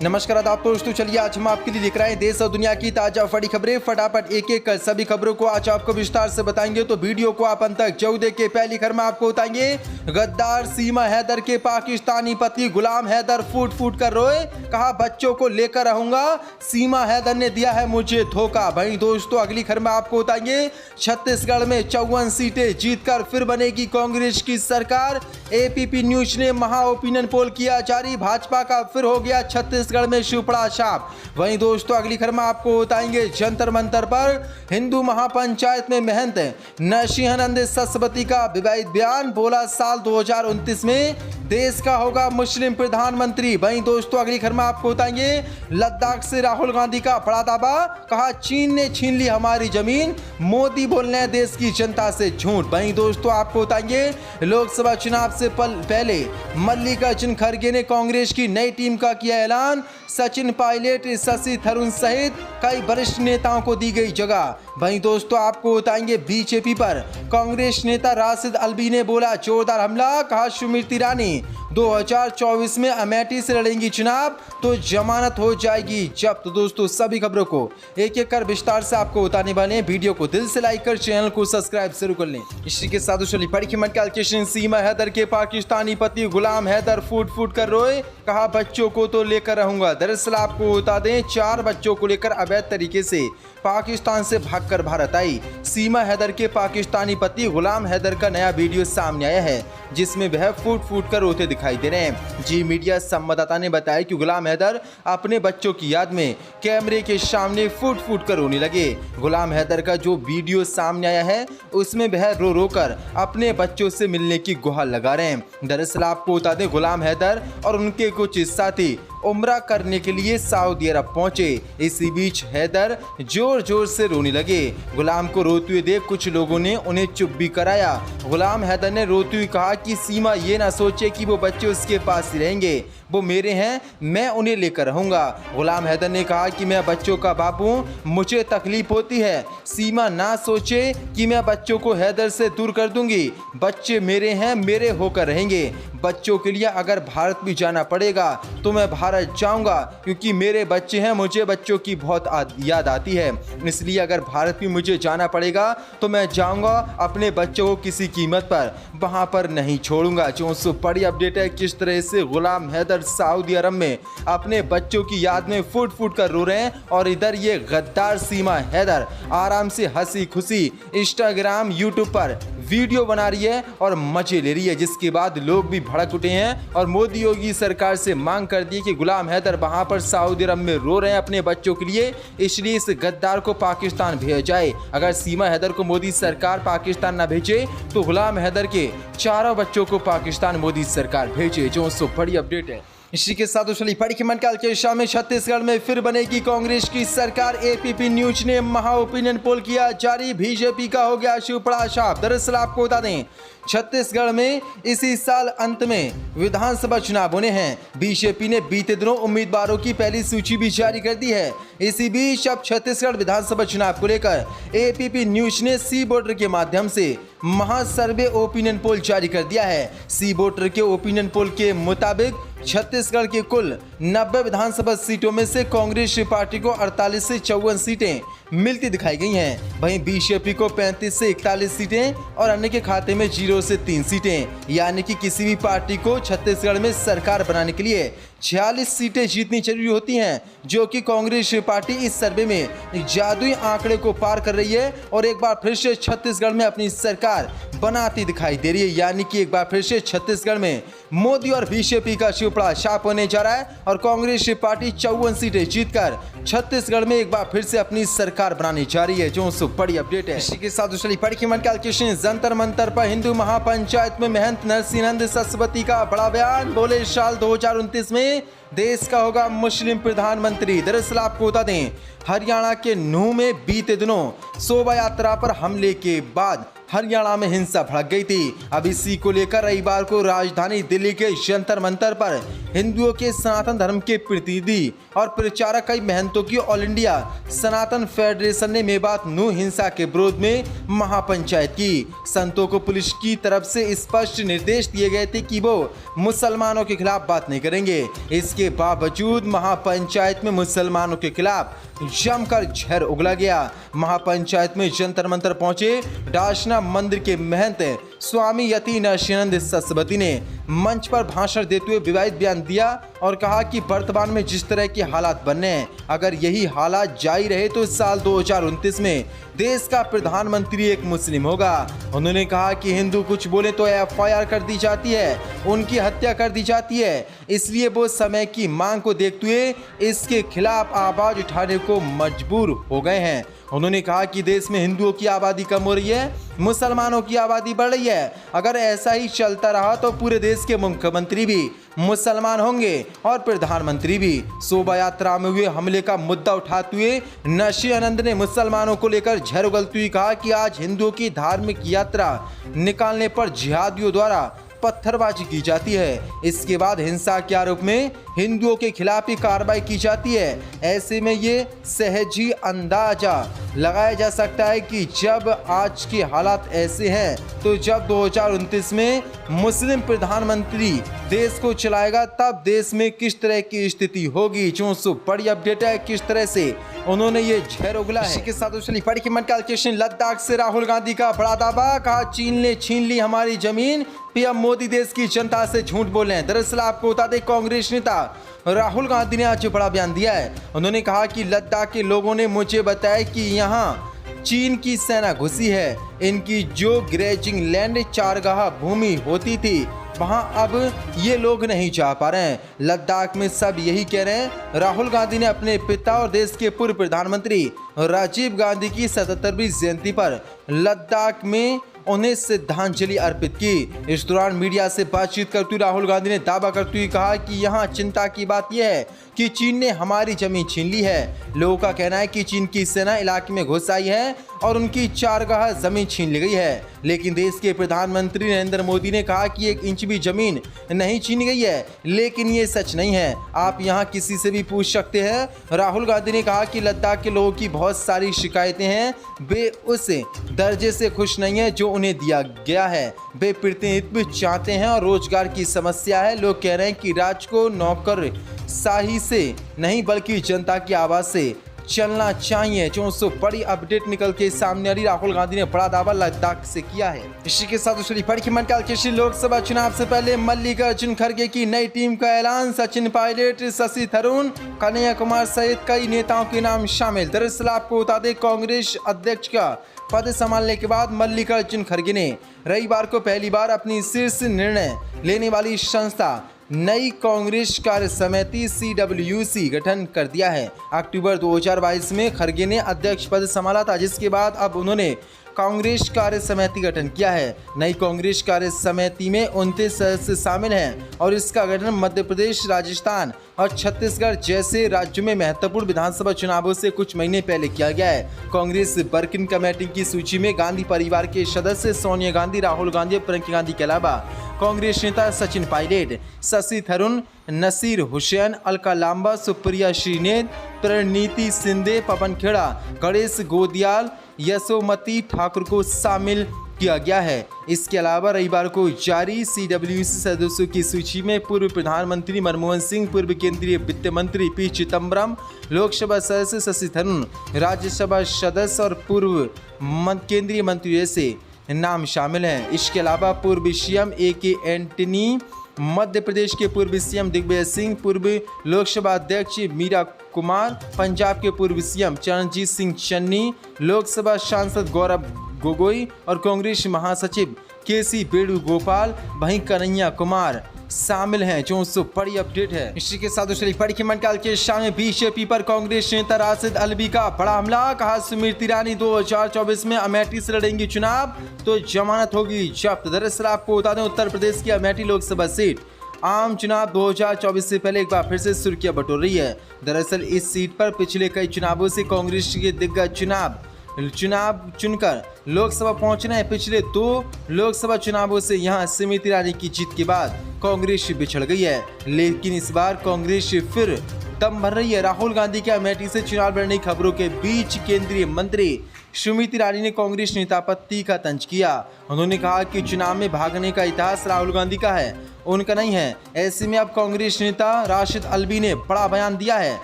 नमस्कार आदाब दोस्तों, चलिए आज हम आपके लिए लेकर आए देश और दुनिया की ताजा बड़ी खबरें। फटाफट एक एक कर सभी खबरों को आज आपको विस्तार से बताएंगे, तो वीडियो को आप अंत तक जरूर देखें। पहली खबर में आपको बताएंगे, गद्दार सीमा हैदर के पाकिस्तानी पति गुलाम हैदर फूट फूट कर रोए, कहा बच्चों को लेकर रहूंगा, सीमा हैदर ने दिया है मुझे धोखा। भाई दोस्तों, अगली खबर में आपको बताएंगे, छत्तीसगढ़ में 54 सीटें जीतकर फिर बनेगी कांग्रेस की सरकार। एपीपी न्यूज ने महा ओपिनियन पोल किया जारी, भाजपा का फिर हो गया छत्तीसगढ़ में शिवपड़ा छाप। वहीं दोस्तों, अगली खबर में आपको बताएंगे, जंतर मंतर पर हिंदू महापंचायत में महंत नरसिंहानंद सरस्वती का विवादित बयान, बोला साल 2029 में देश का होगा मुस्लिम प्रधानमंत्री। वहीं दोस्तों, अगली खबर में आपको बताएंगे, लद्दाख से राहुल गांधी का बड़ा दावा, कहा चीन ने छीन ली हमारी जमीन, मोदी बोल रहे हैं देश की जनता से झूठ। वहीं दोस्तों, आपको बताएंगे, लोकसभा चुनाव से पहले मल्लिकार्जुन खड़गे ने कांग्रेस की नई टीम का किया ऐलान, सचिन पायलट, शशि थरूर सहित कई वरिष्ठ नेताओं को दी गई जगह। वहीं दोस्तों, आपको बताएंगे, बीजेपी पर कांग्रेस नेता राशिद अल्वी ने बोला जोरदार हमला, कहा स्मृति ईरानी 2024 में अमेठी से लड़ेंगी चुनाव तो जमानत हो जाएगी जब्त। तो दोस्तों, सभी खबरों को एक एक कर विस्तार से आपको बताने वाले हैं। वीडियो को दिल से लाइक कर चैनल को सब्सक्राइब जरूर कर लें। इसी के साथ चलिए बड़ी खबर कैलकुलेशन, सीमा हैदर के पाकिस्तानी पति गुलाम हैदर फूट फूट कर रोए, कहा बच्चों को तो लेकर रहूंगा। दरअसल आपको बता दें, 4 बच्चों को लेकर अवैध तरीके से पाकिस्तान से भागकर भारत आई सीमा हैदर के पाकिस्तानी पति गुलाम हैदर का नया वीडियो सामने आया है, जिसमें वह फूट फूट कर रोते दिखाई दे रहे हैं। जी मीडिया संवाददाता ने बताया कि गुलाम हैदर अपने बच्चों की याद में कैमरे के सामने फूट फूट कर रोने लगे। गुलाम हैदर का जो वीडियो सामने आया है, उसमें वह रो रो कर अपने बच्चों से मिलने की गुहार लगा रहे हैं। दरअसल आपको बता दें, गुलाम हैदर और उनके कुछ साथी उम्रा करने के लिए सऊदी अरब पहुंचे। इसी बीच हैदर जोर जोर से रोने लगे। गुलाम को रोते हुए देख कुछ लोगों ने उन्हें चुप भी कराया। गुलाम हैदर ने रोते हुए कहा कि सीमा ये ना सोचे कि वो बच्चे उसके पास ही रहेंगे, वो मेरे हैं, मैं उन्हें लेकर रहूंगा। गुलाम हैदर ने कहा कि मैं बच्चों का बाप हूं, मुझे तकलीफ होती है, सीमा ना सोचे कि मैं बच्चों को हैदर से दूर कर दूंगी, बच्चे मेरे हैं, मेरे होकर रहेंगे। बच्चों के लिए अगर भारत भी जाना पड़ेगा तो मैं भारत जाऊंगा, क्योंकि मेरे बच्चे हैं, मुझे बच्चों की बहुत याद आती है, इसलिए अगर भारत भी मुझे जाना पड़ेगा तो मैं जाऊंगा, अपने बच्चों को किसी कीमत पर वहां पर नहीं छोड़ूंगा। जो बड़ी अपडेट है, किस तरह से गुलाम हैदर सऊदी अरब में अपने बच्चों की याद में फूट फूट कर रो रहे हैं, और इधर ये गद्दार सीमा हैदर आराम से हंसी खुशी इंस्टाग्राम यूट्यूब पर वीडियो बना रही है और मजे ले रही है, जिसके बाद लोग भी भड़क उठे हैं और मोदी योगी सरकार से मांग कर दी कि गुलाम हैदर वहां पर सऊदी अरब में रो रहे हैं अपने बच्चों के लिए, इसलिए इस गद्दार को पाकिस्तान भेजा जाए। अगर सीमा हैदर को मोदी सरकार पाकिस्तान न भेजे तो गुलाम हैदर के 4 बच्चों को पाकिस्तान मोदी सरकार भेजे। जो बड़ी अपडेट है। इसी के साथ चलिए बड़ी खबर कैलकुलेशन में, छत्तीसगढ़ में फिर बनेगी कांग्रेस की सरकार। एपीपी न्यूज ने महा ओपिनियन पोल किया जारी, बीजेपी का हो गया शिवपड़ा छाप। दरअसल आपको बता दें, छत्तीसगढ़ में इसी साल अंत में विधानसभा चुनाव होने हैं। बीजेपी ने बीते दिनों उम्मीदवारों की पहली सूची भी जारी कर दी है। इसी बीच अब छत्तीसगढ़ विधानसभा चुनाव को लेकर एपीपी न्यूज ने सी वोटर के माध्यम से महा सर्वे ओपिनियन पोल जारी कर दिया है। सी वोटर के ओपिनियन पोल के मुताबिक छत्तीसगढ़ के कुल 90 विधानसभा सीटों में से कांग्रेस पार्टी को 48 से 54 सीटें मिलती दिखाई गई हैं। वहीं बीजेपी को 35 से 41 सीटें और अन्य के खाते में 0 से 3 सीटें, यानी कि किसी भी पार्टी को छत्तीसगढ़ में सरकार बनाने के लिए 46 सीटें जीतनी जरूरी होती हैं, जो कि कांग्रेस पार्टी इस सर्वे में जादुई आंकड़े को पार कर रही है और एक बार फिर से छत्तीसगढ़ में अपनी सरकार बनाती दिखाई दे रही है। यानी कि एक बार फिर से छत्तीसगढ़ में मोदी और बीजेपी का शिवपड़ा छाप होने जा रहा है और कांग्रेस पार्टी 54 सीटें जीतकर छत्तीसगढ़ में एक बार फिर से अपनी सरकार बनाने जा रही है। जो बड़ी अपडेट है। इसी के साथ चलिए बड़ी खबर कैलकुलेशन, जंतर मंतर पर हिंदू महापंचायत में महंत नरसिंहानंद सरस्वती का बड़ा बयान, बोले साल 2029 में देश का होगा मुस्लिम प्रधानमंत्री। दरअसल आपको बता दें, हरियाणा के नूह में बीते दिनों शोभा यात्रा पर हमले के बाद हरियाणा में हिंसा भड़क गई थी। अब इसी को लेकर रविवार को राजधानी दिल्ली के जंतर मंतर पर हिंदुओं के सनातन धर्म के प्रतिनिधि और प्रचारक कई महंतों की ऑल इंडिया सनातन फेडरेशन ने मेवात नूह हिंसा के विरोध में महापंचायत की। संतों को पुलिस की तरफ से स्पष्ट निर्देश दिए गए थे कि वो मुसलमानों के खिलाफ बात नहीं करेंगे। इस इसके बावजूद महापंचायत में मुसलमानों के खिलाफ जमकर जहर उगला गया। महापंचायत में जंतर मंतर पहुंचे डाशना मंदिर के महंत स्वामी यति नरसिंहानंद सरस्वती ने मंच पर भाषण देते हुए विवादित बयान दिया और कहा कि वर्तमान में जिस तरह के हालात बनने हैं, अगर यही हालात जारी रहे तो साल 2029 में देश का प्रधानमंत्री एक मुस्लिम होगा। उन्होंने कहा कि हिंदू कुछ बोले तो FIR कर दी जाती है, उनकी हत्या कर दी जाती है, इसलिए वो समय की मांग को देखते हुए इसके खिलाफ आवाज उठाने को मजबूर हो गए हैं। उन्होंने कहा कि देश में हिंदुओं की आबादी कम हो रही है, मुसलमानों की आबादी बढ़ रही है। अगर ऐसा ही चलता रहा तो पूरे देश के मुख्यमंत्री भी मुसलमान होंगे और प्रधानमंत्री भी। शोभा यात्रा में हुए हमले का मुद्दा उठाते हुए नरसिंहानंद ने मुसलमानों को लेकर जहर उगलते हुए कहा कि आज हिंदुओं की धार्मिक यात्रा निकालने पर जिहादियों द्वारा पत्थरबाजी की जाती है। इसके बाद हिंसा के आरोप में हिंदुओं के खिलाफ ही कार्रवाई की जाती है। ऐसे में ये सहज ही अंदाजा लगाया जा सकता है कि जब आज के हालात ऐसे हैं तो जब 2029 में मुस्लिम प्रधानमंत्री देश को चलाएगा तब देश में किस तरह की स्थिति होगी। जो बड़ी अपडेट है किस तरह से उन्होंने ये जहर उगला है। इसी के साथ पढ़ी की मनकालकेशन लद्दाख से राहुल गांधी का बड़ा दावा, कहा चीन ने छीन ली हमारी जमीन। पीएम मोदी देश की जनता से झूठ बोल रहे हैं। दरअसल आपको बता दें कांग्रेस नेता राहुल गांधी ने आज बड़ा बयान दिया है। उन्होंने कहा कि लद्दाख के लोगों ने मुझे बताया कि यहाँ चीन की सेना घुसी है। इनकी जो ग्रेजिंग लैंड चारगाह भूमि होती थी वहां अब ये लोग नहीं जा पा रहे हैं। लद्दाख में सब यही कह रहे हैं। राहुल गांधी ने अपने पिता और देश के पूर्व प्रधानमंत्री राजीव गांधी की 77वीं जयंती पर लद्दाख में उन्हें श्रद्धांजलि अर्पित की। इस दौरान मीडिया से बातचीत करते हुए राहुल गांधी ने दावा करते हुए कहा कि यहाँ चिंता की बात यह है कि चीन ने हमारी जमीन छीन ली है। लोगों का कहना है कि चीन की सेना इलाके में घुस आई है और उनकी चारगाह जमीन छीन ली गई है, लेकिन देश के प्रधानमंत्री नरेंद्र मोदी ने कहा कि 1 इंच भी जमीन नहीं छीनी गई है। लेकिन ये सच नहीं है, आप यहाँ किसी से भी पूछ सकते हैं। राहुल गांधी ने कहा कि लद्दाख के लोगों की बहुत सारी शिकायतें हैं, वे उस दर्जे से खुश नहीं है जो उन्हें दिया गया है। वे प्रतिनिधित्व चाहते हैं और रोजगार की समस्या है। लोग कह रहे हैं कि राज्य को नौकरशाही से नहीं बल्कि जनता की आवाज से चलना चाहिए। जो बड़ी अपडेट निकल के सामने आ रही, राहुल गांधी ने बड़ा दावा लद्दाख से किया है। इसी के साथ पढ़ी की मनकालकेशन लोकसभा चुनाव से पहले मल्लिकार्जुन खड़गे की नई टीम का ऐलान। सचिन पायलट, शशि थरूर, कन्हैया कुमार सहित कई नेताओं के नाम शामिल। दरअसल आपको बता दें कांग्रेस अध्यक्ष का पद संभालने के बाद मल्लिकार्जुन खड़गे ने रविवार को पहली बार अपनी शीर्ष निर्णय लेने वाली संस्था नई कांग्रेस कार्य समिति CWC गठन कर दिया है। अक्टूबर 2022 में खड़गे ने अध्यक्ष पद संभाला था, जिसके बाद अब उन्होंने कांग्रेस कार्य समिति गठन किया है। नई कांग्रेस कार्य समिति में 29 सदस्य शामिल हैं और इसका गठन मध्य प्रदेश, राजस्थान और छत्तीसगढ़ जैसे राज्यों में महत्वपूर्ण विधानसभा चुनावों से कुछ महीने पहले किया गया है। कांग्रेस वर्किंग कमेटी की सूची में गांधी परिवार के सदस्य सोनिया गांधी, राहुल गांधी और प्रियंका गांधी के अलावा कांग्रेस नेता सचिन पायलट, शशि थरूर, नसीर हुसैन, अलका लांबा, सुप्रिया श्रीनेत, प्रणीति शिंदे, पवन खेड़ा, गणेश गोदियाल, यशोमती ठाकुर को शामिल किया गया है। इसके अलावा रविवार को जारी CWC सदस्यों की सूची में पूर्व प्रधानमंत्री मनमोहन सिंह, पूर्व केंद्रीय वित्त मंत्री P चिदम्बरम, लोकसभा सदस्य शशि थरूर, राज्यसभा सदस्य और पूर्व केंद्रीय मंत्री जैसे नाम शामिल हैं। इसके अलावा पूर्व CM AK Antony, Madhya Pradesh के पूर्व CM दिग्विजय सिंह, पूर्व लोकसभा अध्यक्ष मीरा कुमार, पंजाब के पूर्व CM चरणजीत सिंह चन्नी, लोकसभा सांसद गौरव गोगोई और कांग्रेस महासचिव KC वेणुगोपाल, वहीं कन्हैया कुमार शामिल हैं। जो बड़ी अपडेट है। इसी के साथ बड़ी की मनकालकेशन में बीजेपी पर कांग्रेस नेता राशिद अल्वी का बड़ा हमला। कहा स्मृति ईरानी 2024 में अमेठी से लड़ेंगी चुनाव तो जमानत होगी जब्त। दरअसल आपको बता दें उत्तर प्रदेश की अमेठी लोकसभा सीट आम चुनाव 2024 से पहले एक बार फिर से सुर्खियां बटोर रही है। दरअसल इस सीट पर पिछले कई चुनावों से कांग्रेस के दिग्गज चुनाव चुनकर लोकसभा पहुंचना है। पिछले 2 लोकसभा चुनावों से यहां स्मृति ईरानी की जीत के बाद कांग्रेस बिछड़ गई है, लेकिन इस बार कांग्रेस फिर दम भर रही है। राहुल गांधी के अमेठी से चुनाव लड़ने की खबरों के बीच केंद्रीय मंत्री स्मृति ईरानी ने कांग्रेस नेता पर तीखा तंज किया। उन्होंने कहा कि चुनाव में भागने का इतिहास राहुल गांधी का है उनका नहीं है। ऐसे में अब कांग्रेस नेता राशिद अल्वी ने बड़ा बयान दिया है।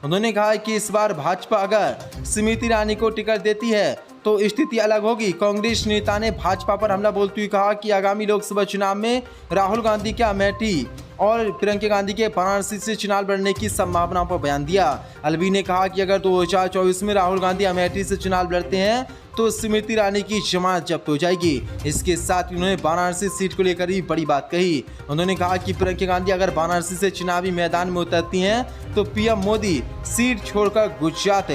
उन्होंने कहा कि इस बार भाजपा अगर स्मृति ईरानी को टिकट देती है तो स्थिति अलग होगी। कांग्रेस नेता ने भाजपा पर हमला बोलते हुए कहा कि आगामी लोकसभा चुनाव में राहुल गांधी के अमेठी और प्रियंका गांधी के वाराणसी से चुनाव लड़ने की संभावना पर बयान दिया। अलवी ने कहा कि अगर 2024 में राहुल गांधी अमेठी से चुनाव लड़ते हैं तो स्मृति ईरानी की जमानत जब्त हो जाएगी। इसके साथ ही उन्होंने वाराणसी सीट को लेकर भी बड़ी बात कही। उन्होंने कहा कि प्रियंका गांधी अगर वाराणसी से चुनावी मैदान में उतरती हैं तो पीएम मोदी सीट छोड़कर गुजरात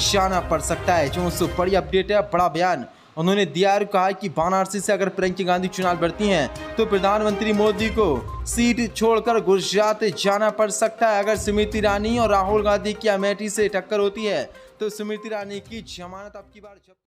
जाना पड़ सकता है। जो बड़ी अपडेट है, बड़ा बयान उन्होंने दिया और कहा कि वाराणसी से अगर प्रियंका गांधी चुनाव लड़ती हैं तो प्रधानमंत्री मोदी को सीट छोड़कर गुजरात जाना पड़ सकता है। अगर स्मृति ईरानी और राहुल गांधी की अमेठी से टक्कर होती है तो स्मृति ईरानी की जमानत अब की बार